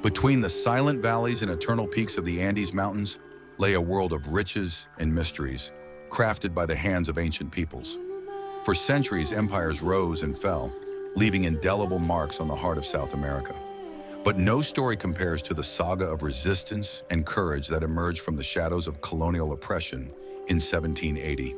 Between the silent valleys and eternal peaks of the Andes Mountains lay a world of riches and mysteries, crafted by the hands of ancient peoples. For centuries, empires rose and fell, leaving indelible marks on the heart of South America. But no story compares to the saga of resistance and courage that emerged from the shadows of colonial oppression in 1780.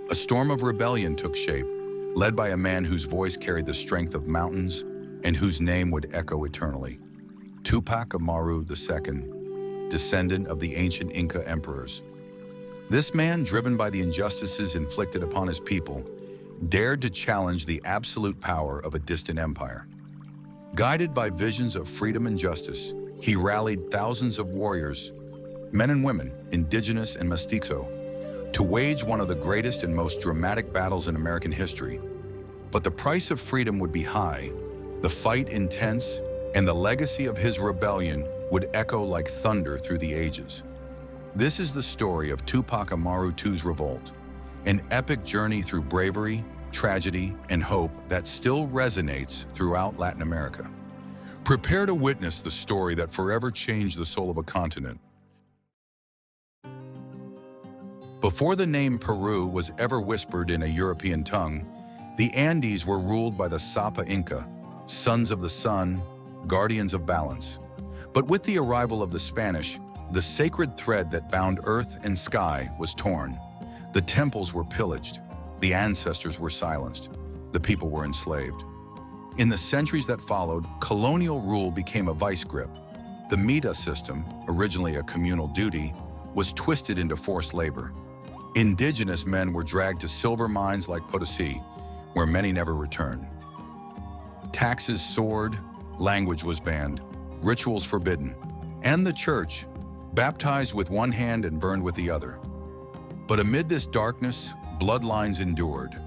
A storm of rebellion took shape, led by a man whose voice carried the strength of mountains and whose name would echo eternally. Tupac Amaru II, descendant of the ancient Inca emperors. This man, driven by the injustices inflicted upon his people, dared to challenge the absolute power of a distant empire. Guided by visions of freedom and justice, he rallied thousands of warriors, men and women, indigenous and mestizo, to wage one of the greatest and most dramatic battles in American history. But the price of freedom would be high, the fight intense, and the legacy of his rebellion would echo like thunder through the ages. This is the story of Tupac Amaru II's revolt, an epic journey through bravery, tragedy, and hope that still resonates throughout Latin America. Prepare to witness the story that forever changed the soul of a continent. Before the name Peru was ever whispered in a European tongue, the Andes were ruled by the Sapa Inca, sons of the sun, guardians of balance. But with the arrival of the Spanish, the sacred thread that bound earth and sky was torn. The temples were pillaged, the ancestors were silenced, the people were enslaved. In the centuries that followed, colonial rule became a vice grip. The Mita system, originally a communal duty, was twisted into forced labor. Indigenous men were dragged to silver mines like Potosí, where many never returned. Taxes soared, language was banned, rituals forbidden, and the church, baptized with one hand and burned with the other. But amid this darkness, bloodlines endured.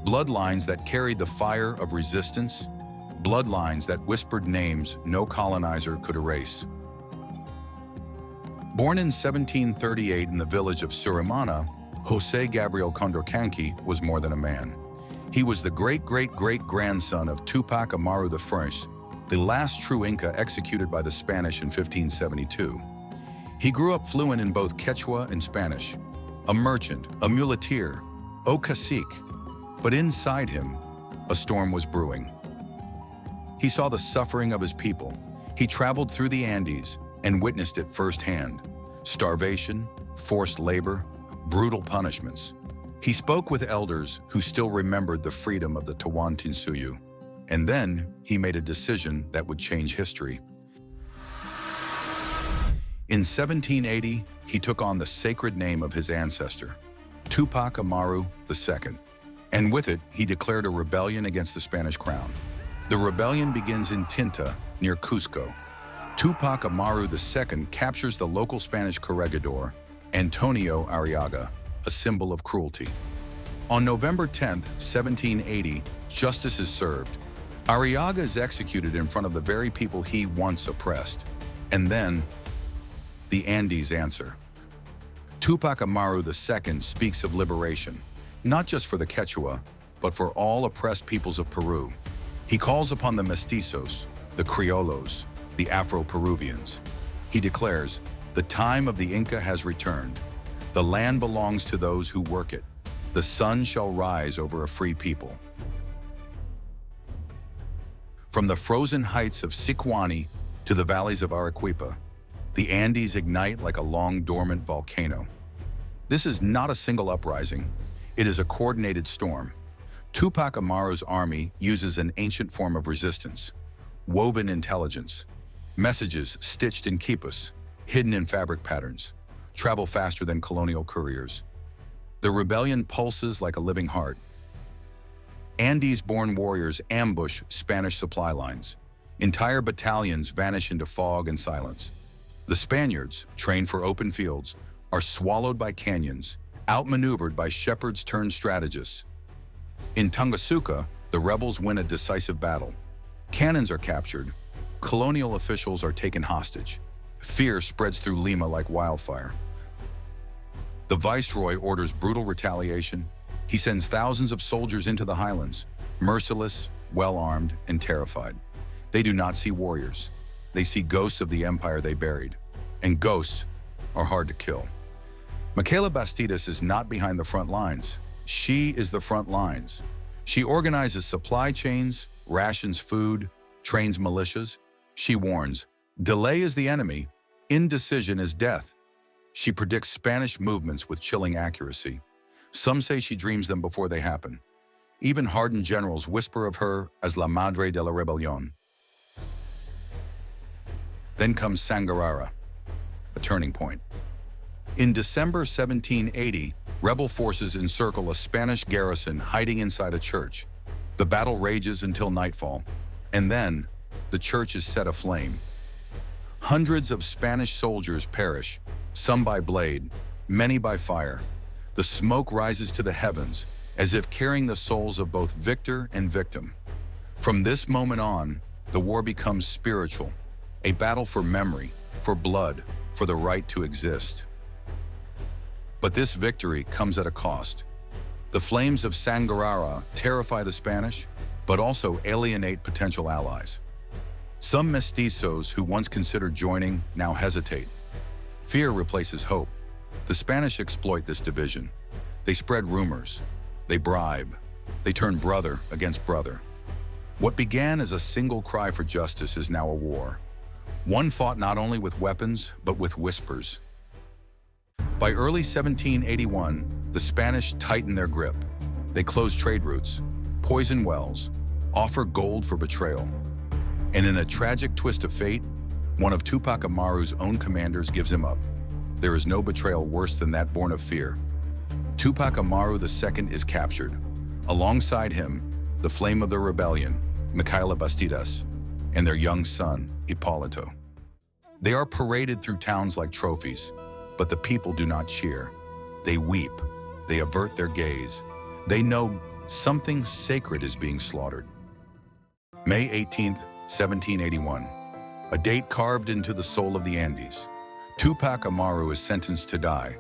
Bloodlines that carried the fire of resistance, bloodlines that whispered names no colonizer could erase. Born in 1738 in the village of Surimana, José Gabriel Condorcanqui was more than a man. He was the great-great-great-grandson of Tupac Amaru I, the last true Inca executed by the Spanish in 1572. He grew up fluent in both Quechua and Spanish, a merchant, a muleteer, a cacique. But inside him, a storm was brewing. He saw the suffering of his people. He traveled through the Andes and witnessed it firsthand. Starvation, forced labor, brutal punishments. He spoke with elders who still remembered the freedom of the Tawantinsuyu. And then he made a decision that would change history. In 1780, he took on the sacred name of his ancestor, Tupac Amaru II. And with it, he declared a rebellion against the Spanish crown. The rebellion begins in Tinta, near Cusco. Tupac Amaru II captures the local Spanish corregidor, Antonio Arriaga, a symbol of cruelty. On November 10, 1780, justice is served. Arriaga is executed in front of the very people he once oppressed. And then, the Andes answer. Tupac Amaru II speaks of liberation, not just for the Quechua, but for all oppressed peoples of Peru. He calls upon the mestizos, the criollos, the Afro-Peruvians. He declares, the time of the Inca has returned. The land belongs to those who work it. The sun shall rise over a free people. From the frozen heights of Sicuani to the valleys of Arequipa, the Andes ignite like a long dormant volcano. This is not a single uprising. It is a coordinated storm. Tupac Amaru's army uses an ancient form of resistance, woven intelligence. Messages stitched in quipus, hidden in fabric patterns, travel faster than colonial couriers. The rebellion pulses like a living heart. Andes-born warriors ambush Spanish supply lines. Entire battalions vanish into fog and silence. The Spaniards, trained for open fields, are swallowed by canyons, outmaneuvered by shepherds turned strategists. In Tungasuka, the rebels win a decisive battle. Cannons are captured. Colonial officials are taken hostage. Fear spreads through Lima like wildfire. The viceroy orders brutal retaliation. He sends thousands of soldiers into the highlands, merciless, well-armed, and terrified. They do not see warriors. They see ghosts of the empire they buried, and ghosts are hard to kill. Micaela Bastidas is not behind the front lines. She is the front lines. She organizes supply chains, rations food, trains militias. She warns, delay is the enemy, indecision is death. She predicts Spanish movements with chilling accuracy. Some say she dreams them before they happen. Even hardened generals whisper of her as La Madre de la Rebelión. Then comes Sangarara, a turning point. In December 1780, rebel forces encircle a Spanish garrison hiding inside a church. The battle rages until nightfall, and then the church is set aflame. Hundreds of Spanish soldiers perish, some by blade, many by fire. The smoke rises to the heavens, as if carrying the souls of both victor and victim. From this moment on, the war becomes spiritual, a battle for memory, for blood, for the right to exist. But this victory comes at a cost. The flames of Sangarara terrify the Spanish, but also alienate potential allies. Some mestizos who once considered joining now hesitate. Fear replaces hope. The Spanish exploit this division. They spread rumors. They bribe. They turn brother against brother. What began as a single cry for justice is now a war. One fought not only with weapons, but with whispers. By early 1781, the Spanish tighten their grip. They close trade routes, poison wells, offer gold for betrayal. And in a tragic twist of fate, one of Tupac Amaru's own commanders gives him up. There is no betrayal worse than that born of fear. Tupac Amaru II is captured. Alongside him, the flame of the rebellion, Micaela Bastidas, and their young son, Hipólito. They are paraded through towns like trophies, but the people do not cheer. They weep. They avert their gaze. They know something sacred is being slaughtered. May 18th, 1781, a date carved into the soul of the Andes. Tupac Amaru is sentenced to die,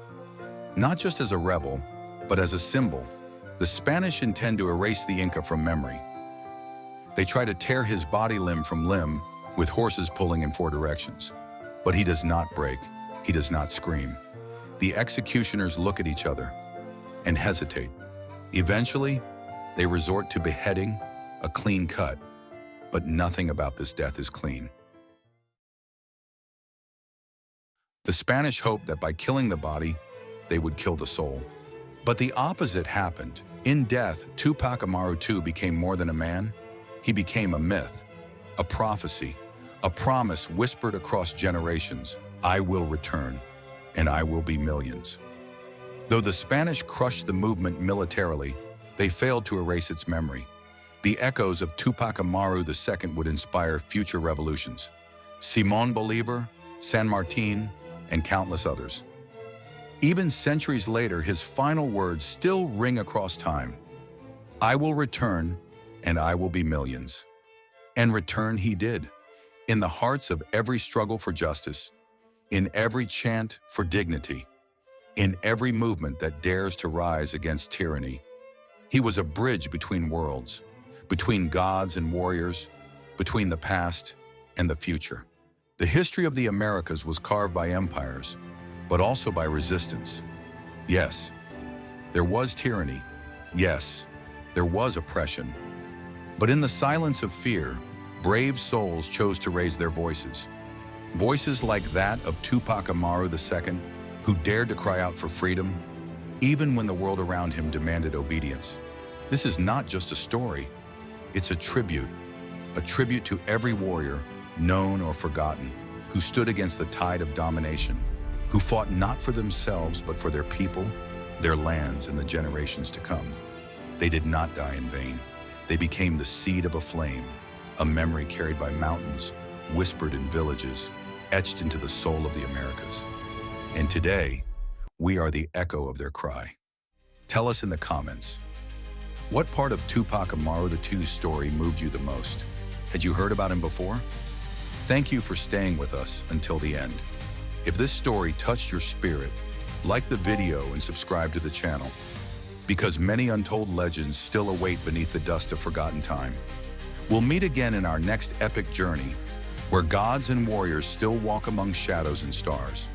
not just as a rebel, but as a symbol. The Spanish intend to erase the Inca from memory. They try to tear his body limb from limb, with horses pulling in 4 directions. But he does not break. He does not scream. The executioners look at each other and hesitate. Eventually, they resort to beheading, a clean cut. But nothing about this death is clean. The Spanish hoped that by killing the body, they would kill the soul. But the opposite happened. In death, Tupac Amaru II became more than a man. He became a myth, a prophecy, a promise whispered across generations. I will return, and I will be millions. Though the Spanish crushed the movement militarily, they failed to erase its memory. The echoes of Tupac Amaru II would inspire future revolutions. Simón Bolívar, San Martín, and countless others. Even centuries later, his final words still ring across time. I will return, and I will be millions. And return he did, in the hearts of every struggle for justice, in every chant for dignity, in every movement that dares to rise against tyranny. He was a bridge between worlds, between gods and warriors, between the past and the future. The history of the Americas was carved by empires, but also by resistance. Yes, there was tyranny. Yes, there was oppression. But in the silence of fear, brave souls chose to raise their voices. Voices like that of Tupac Amaru II, who dared to cry out for freedom, even when the world around him demanded obedience. This is not just a story. It's a tribute to every warrior, known or forgotten, who stood against the tide of domination, who fought not for themselves, but for their people, their lands, and the generations to come. They did not die in vain. They became the seed of a flame, a memory carried by mountains, whispered in villages, etched into the soul of the Americas. And today, we are the echo of their cry. Tell us in the comments, what part of Tupac Amaru II's story moved you the most? Had you heard about him before? Thank you for staying with us until the end. If this story touched your spirit, like the video and subscribe to the channel, because many untold legends still await beneath the dust of forgotten time. We'll meet again in our next epic journey, where gods and warriors still walk among shadows and stars.